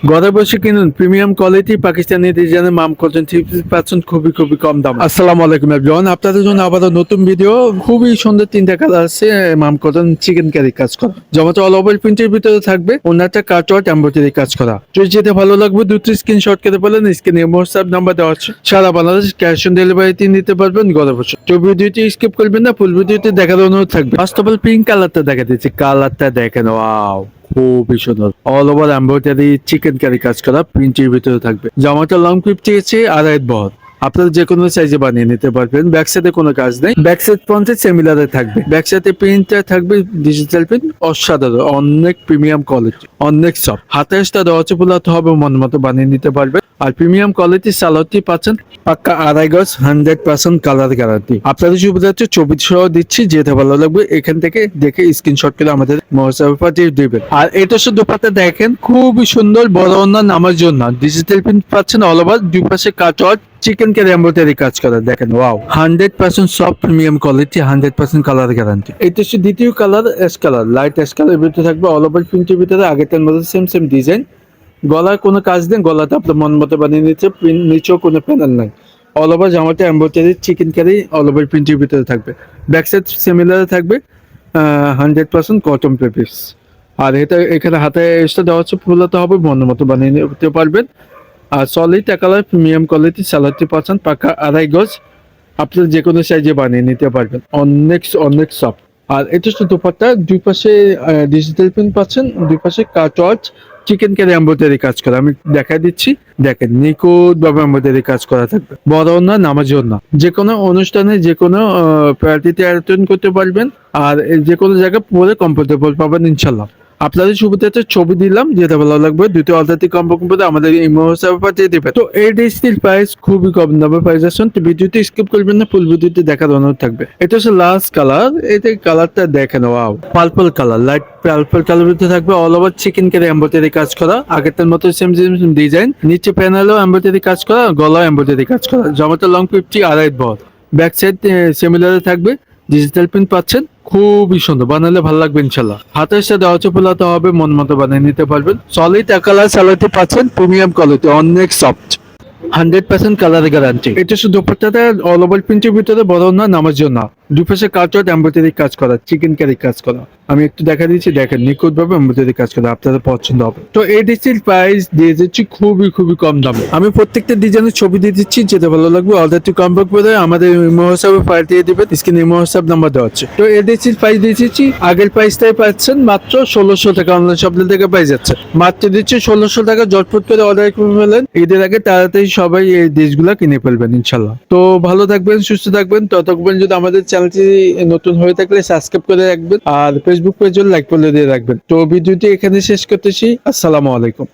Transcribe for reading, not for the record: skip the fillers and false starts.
ঘরে বসে কিনুন প্রিমিয়াম কোয়ালিটি পাকিস্তানি ডিজাইনের মাম কটন থ্রি পিস পাচ্ছেন খুবই খুবই কম দাম। আসসালামু আলাইকুম এভরিওয়ান, আপনাদের জন্য আবারও নতুন ভিডিও। খুবই সুন্দর তিনটা কালার আছে মাম কটন চিকেন কারি কাজ করা, যেমন অল ওভার প্রিন্টের ভিতরে থাকবে, ওনারটা কাটওয়ার্ক এমব্রয়ডারি কাজ করা। যদি যেতে ভালো লাগবে দুটো স্ক্রিনশট করে বলেন, স্ক্রিনে হোয়াটসঅ্যাপ নাম্বার দেওয়া আছে, সারা বাংলাদেশ ক্যাশ অন ডেলিভারিতে নিতে পারবেন ঘরে বসে। তো ভিডিওটি স্কিপ করবেন না, ফুল ভিডিওটি দেখার অনুরোধ থাকবে। ফার্স্ট অফ অল পিঙ্ক কালারটা দেখা দিচ্ছি, কালারটা দেখেন, ওয়াও খুবই সুন্দর। All over embroidery chikankari কাজ করা, প্রিন্টের ভিতরে থাকবে। জামাটা লং 50 আছে, আড়াই বহর। আপনারা যে কোনো সাইজে বানিয়ে নিতে পারবেন। ব্যাক সাইডে কোনো কাজ নেই, ব্যাক সাইড ফ্রন্টে সিমিলারে থাকবে। ব্যাক সাইডে প্রিন্টটা থাকবে ডিজিটাল প্রিন্ট, অসাধারণ, অনেক প্রিমিয়াম কোয়ালিটি, অনেক সফট। হাতে আসতে দেওয়া ফুলাতে হবে, মন মতো বানিয়ে নিতে পারবে। আর প্রিমিয়াম কোয়ালিটি সালোয়ারটি পাচ্ছেন পাক্কা আড়াই গজ, 100% কালার গ্যারান্টি। আপনাদের সুবিধার্থে ছবি সহ দিচ্ছি, যেতে ভালো লাগবে এখান থেকে দেখে স্ক্রিনশট করে আমাদের মহসাবে পাঠিয়ে দিবেন। আর এটা শুধু পাতা দেখেন, খুবই সুন্দর, বড় ওড়না নামার জন্য ডিজিটাল প্রিন্ট পাচ্ছেন অল ওভার, দুই পাশে কাটওয়ার্ক চিকেন কারি এমব্রয়ডারি কাজ করা। দেখেন wow, 100% soft premium quality, 100% colour guarantee. এটা হচ্ছে দ্বিতীয় colour, S colour, light S colour ভিতরে থাকবে অল ওভার প্রিন্টের ভিতরে, আগেরটার মধ্যে সেম ডিজাইন। গলায় কোনো কাজ নেই, গলাটা আপনার মন মতো বানিয়ে নিচ্ছে, নিচেও কোনো প্যানেল নাই। অল ওভার জামাটা embroidery chikankari all over প্রিন্টের ভিতরে থাকবে। ব্যাক সাইড সিমিলার থাকবে, 100% কটন পেপিস। আর এটা এখানে হাতে এক্সট্রা দেওয়া হচ্ছে, ফুলাতে হবে, মন মতো বানিয়ে নিতে পারবেন। আর সলিড কালার প্রিমিয়াম কোয়ালিটি সালোয়ারটি পাচ্ছেন পাকা আড়াই গজ, আপনার যে কোনো সাইজে বানিয়ে নিতে পারবেন, অনেক সফট। আর এটা হচ্ছে দুপাট্টা, দুই পাশে ডিজিটাল প্রিন্ট পাচ্ছেন, দুই পাশে কাটওয়ার্ক চিকেন কারি এমব্রয়ডারি কাজ করা। আমি দেখাই দিচ্ছি, দেখেন নিখুঁত ভাবে এমব্রয়ডারি কাজ করা থাকবে। বড় না নামাজের না, যে কোনো অনুষ্ঠানে যে কোনো পার্টিতে অ্যাটেন্ড করতে পারবেন। আর যে কোনো জায়গায় পরে কমফোর্টেবল পাবেন ইনশাল্লাহ। আপনাদের সুবিধাতে ছবি দিলাম, যেটা ভালো লাগবে দুটো অর্ডারটি কমপক্ষে আমাদের ইমো হিসাবে পাঠিয়ে দেবে। তো এই ড্রেসটির প্রাইস খুবই কম দামে পাই যাচ্ছেন। তো ভিডিওটি স্কিপ করবেন না, ফুল ভিডিওটি দেখার অনুরোধ থাকবে। এটা হচ্ছে লাস্ট কালার, এটা কালারটা দেখেন, wow purple colour, light purple colour ভিতরে থাকবে all over chikankari embroidery কাজ করা, আগেরটার মতো সেম ডিজাইন, নিচে প্যানেলও এমব্রয়ডারি কাজ করা, গলাও এমব্রয়ডারি কাজ করা। জামাটা লং 50, আড়াই বহর। ব্যাক সাইড সিমিলারে থাকবে, ডিজিটাল প্রিন্ট পাচ্ছেন, খুবই সুন্দর, বানালে ভালো লাগবে ইনশাল্লাহ। হাতের সাথে ফুলাতে হবে, মন মতো বানিয়ে নিতে পারবেন। সলিড কালার সালোয়ারটি পাচ্ছেন প্রিমিয়াম কোয়ালিটি, অনেক সফট, 100% কালার গ্যারান্টি। এটা শুধু দুপাট্টাতে অল ওভার প্রিন্টের ভিতরে, বড় না নামার জন্য, দুপাশে কাটওয়ার্ক এমব্রয়ডারি কাজ করা, চিকেন কারি কাজ করা। আমি একটু দেখা দিচ্ছি, দেখেন নিখুঁত ভাবে এমব্রয়ডারি কাজ করা, আপনাদের পছন্দ হবে। তো এই ড্রেসটির প্রাইস দিয়ে দিচ্ছি খুবই কম দামে। আমি প্রত্যেকটা ডিজাইনের ছবি দিয়ে দিচ্ছি, যেটা ভালো লাগবে অর্ডারটি কমপ্লিট করে আমাদের ইমো হোয়াটসঅ্যাপে পাঠিয়ে দিবেন, স্ক্রিনে ইমো হোয়াটসঅ্যাপ নাম্বার দেওয়া আছে। তো এই ড্রেসটির প্রাইস দিয়ে দিচ্ছি, আগের প্রাইসটাই পাচ্ছেন মাত্র 1600 টাকা, অনলাইন শপ থেকে পাই যাচ্ছে মাত্র দিচ্ছি 1600 টাকা। জটপট করে অর্ডার করে ফেলেন, ঈদের আগে তাড়াতাড়ি সবাই এই ড্রেসগুলো কিনে ফেলবেন ইনশাল্লাহ। তো ভালো থাকবেন, সুস্থ থাকবেন, ততক্ষণ যদি আমাদের চ্যানেলটি নতুন হয়ে থাকলে সাবস্ক্রাইব করে রাখবেন, আর ফেসবুক পেজে লাইক করে দিয়ে রাখবেন। তো ভিডিওটি এখানে শেষ করতেছি, আসসালামু আলাইকুম।